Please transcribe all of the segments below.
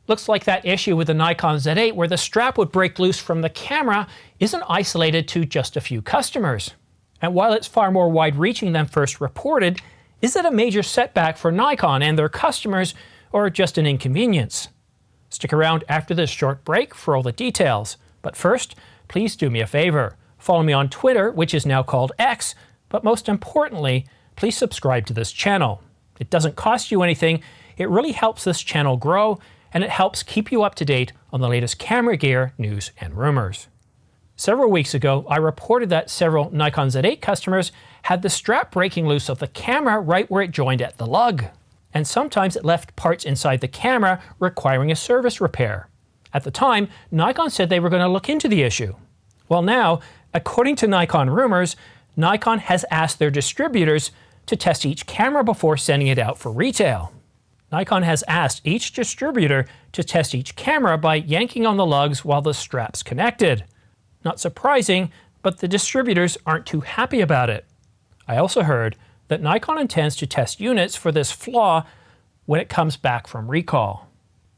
Looks like that issue with the Nikon Z8 where the strap would break loose from the camera isn't isolated to just a few customers. And while it's far more wide-reaching than first reported, is it a major setback for Nikon and their customers, or just an inconvenience? Stick around after this short break for all the details. But first, please do me a favor. Follow me on Twitter, which is now called X, but most importantly, please subscribe to this channel. It doesn't cost you anything, it really helps this channel grow, and it helps keep you up to date on the latest camera gear, news, and rumors. Several weeks ago, I reported that several Nikon Z8 customers had the strap breaking loose of the camera right where it joined at the lug. And sometimes it left parts inside the camera requiring a service repair. At the time, Nikon said they were going to look into the issue. Well now, according to Nikon rumors, Nikon has asked their distributors to test each camera before sending it out for retail. Nikon has asked each distributor to test each camera by yanking on the lugs while the strap's connected. Not surprising, but the distributors aren't too happy about it. I also heard that Nikon intends to test units for this flaw when it comes back from recall.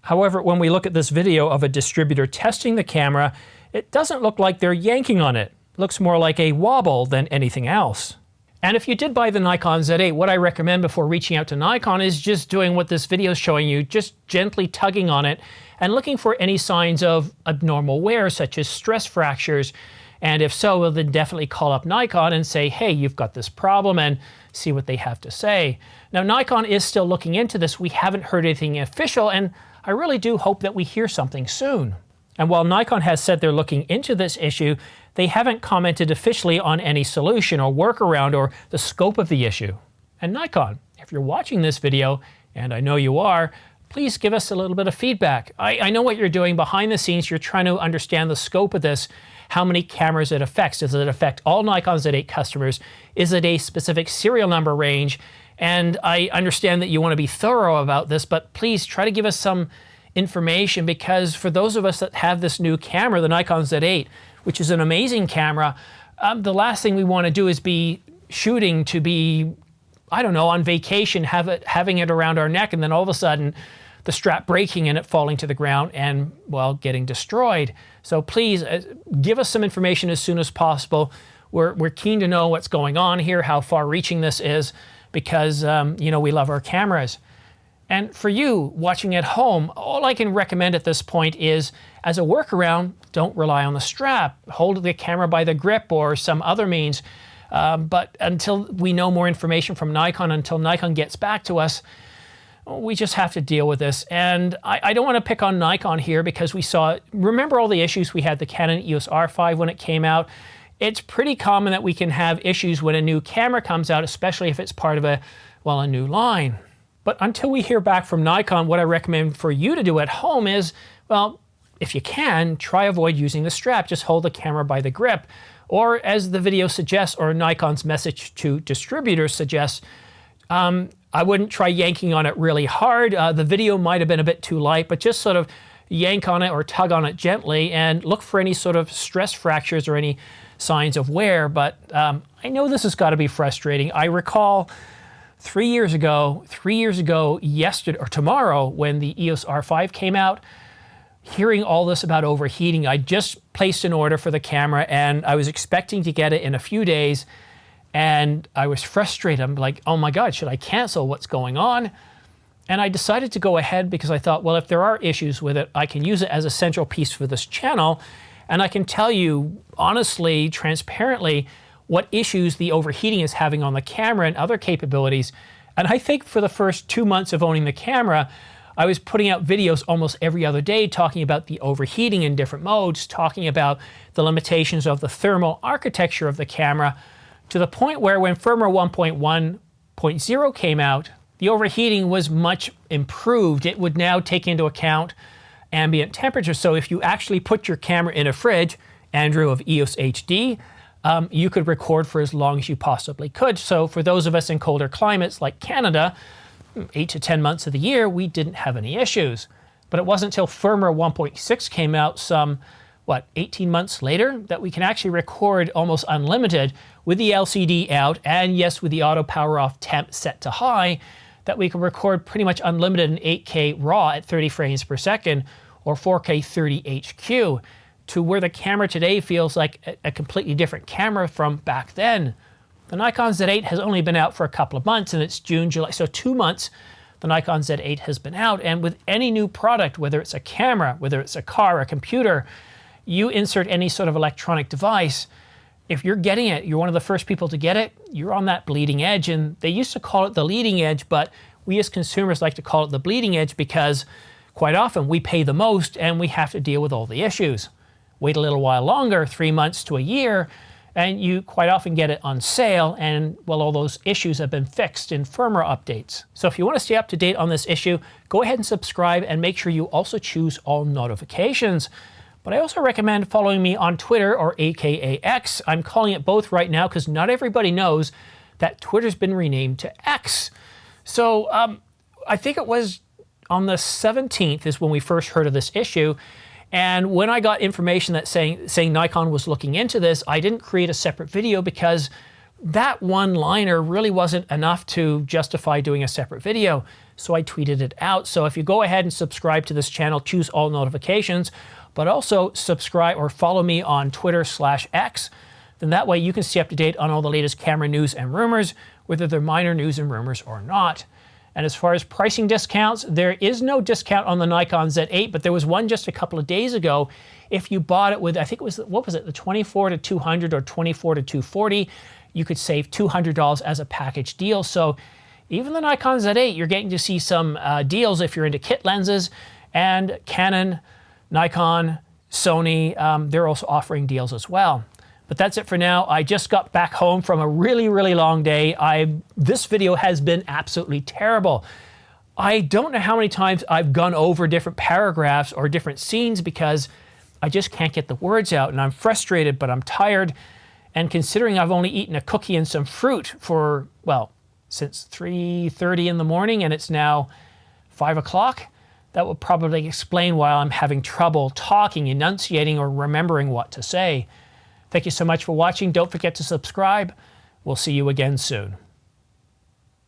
However, when we look at this video of a distributor testing the camera, it doesn't look like they're yanking on it. It looks more like a wobble than anything else. And if you did buy the Nikon Z8, what I recommend before reaching out to Nikon is just doing what this video is showing you, just gently tugging on it and looking for any signs of abnormal wear, such as stress fractures. And if so, well, then definitely call up Nikon and say, hey, you've got this problem, and see what they have to say. Now, Nikon is still looking into this. We haven't heard anything official, and I really do hope that we hear something soon. And while Nikon has said they're looking into this issue, they haven't commented officially on any solution or workaround or the scope of the issue. And Nikon, if you're watching this video, and I know you are, please give us a little bit of feedback. I know what you're doing behind the scenes. You're trying to understand the scope of this, how many cameras it affects. Does it affect all Nikon Z8 customers? Is it a specific serial number range? And I understand that you want to be thorough about this, but please try to give us some information, because for those of us that have this new camera, the Nikon Z8, which is an amazing camera, the last thing we want to do is be shooting to be, I don't know, on vacation, having it around our neck, and then all of a sudden the strap breaking and it falling to the ground and, well, getting destroyed. So please give us some information as soon as possible. We're keen to know what's going on here, how far-reaching this is, because you know, we love our cameras. And for you watching at home, all I can recommend at this point is, as a workaround, don't rely on the strap. Hold the camera by the grip or some other means. But until we know more information from Nikon, until Nikon gets back to us, we just have to deal with this. And I don't want to pick on Nikon here, because remember all the issues we had the Canon EOS R5 when it came out? It's pretty common that we can have issues when a new camera comes out, especially if it's part of a new line. But until we hear back from Nikon, what I recommend for you to do at home is, well, if you can, try avoid using the strap. Just hold the camera by the grip. Or as the video suggests, or Nikon's message to distributors suggests, I wouldn't try yanking on it really hard. The video might have been a bit too light, but just sort of yank on it or tug on it gently and look for any sort of stress fractures or any signs of wear. But I know this has got to be frustrating. I recall 3 years ago yesterday or tomorrow, when the EOS R5 came out, hearing all this about overheating. I just placed an order for the camera and I was expecting to get it in a few days, and I was frustrated. I'm like, oh my God, should I cancel? What's going on? And I decided to go ahead because I thought, well, if there are issues with it, I can use it as a central piece for this channel, and I can tell you honestly, transparently, what issues the overheating is having on the camera and other capabilities. And I think for the first 2 months of owning the camera, I was putting out videos almost every other day talking about the overheating in different modes, talking about the limitations of the thermal architecture of the camera, to the point where when firmware 1.1.0 came out, the overheating was much improved. It would now take into account ambient temperature. So if you actually put your camera in a fridge, Andrew of EOS HD, you could record for as long as you possibly could. So for those of us in colder climates like Canada, 8 to 10 months of the year, we didn't have any issues. But it wasn't until firmware 1.6 came out some, 18 months later, that we can actually record almost unlimited with the LCD out, and yes, with the auto power off temp set to high, that we can record pretty much unlimited in 8K RAW at 30 frames per second or 4K 30HQ, to where the camera today feels like a completely different camera from back then. The Nikon Z8 has only been out for a couple of months, and it's June, July, so 2 months the Nikon Z8 has been out. And with any new product, whether it's a camera, whether it's a car, a computer, you insert any sort of electronic device, if you're getting it, you're one of the first people to get it, you're on that bleeding edge. And they used to call it the leading edge, but we as consumers like to call it the bleeding edge because quite often we pay the most and we have to deal with all the issues. Wait a little while longer, 3 months to a year, and you quite often get it on sale, and well, all those issues have been fixed in firmware updates. So if you want to stay up to date on this issue, go ahead and subscribe and make sure you also choose all notifications. But I also recommend following me on Twitter, or AKA X. I'm calling it both right now because not everybody knows that Twitter's been renamed to X. So I think it was on the 17th is when we first heard of this issue. And when I got information that saying Nikon was looking into this, I didn't create a separate video because that one-liner really wasn't enough to justify doing a separate video. So I tweeted it out. So if you go ahead and subscribe to this channel, choose all notifications, but also subscribe or follow me on Twitter/X, then that way you can stay up to date on all the latest camera news and rumors, whether they're minor news and rumors or not. And as far as pricing discounts, there is no discount on the Nikon Z8, but there was one just a couple of days ago. If you bought it with, I think it was, what was it, the 24 to 200 or 24 to 240, you could save $200 as a package deal. So even the Nikon Z8, you're getting to see some deals if you're into kit lenses. And Canon, Nikon, Sony, they're also offering deals as well. But that's it for now. I just got back home from a really, really long day. This video has been absolutely terrible. I don't know how many times I've gone over different paragraphs or different scenes because I just can't get the words out, and I'm frustrated, but I'm tired. And considering I've only eaten a cookie and some fruit for, well, since 3:30 in the morning, and it's now 5 o'clock, that will probably explain why I'm having trouble talking, enunciating, or remembering what to say. Thank you so much for watching. Don't forget to subscribe. We'll see you again soon.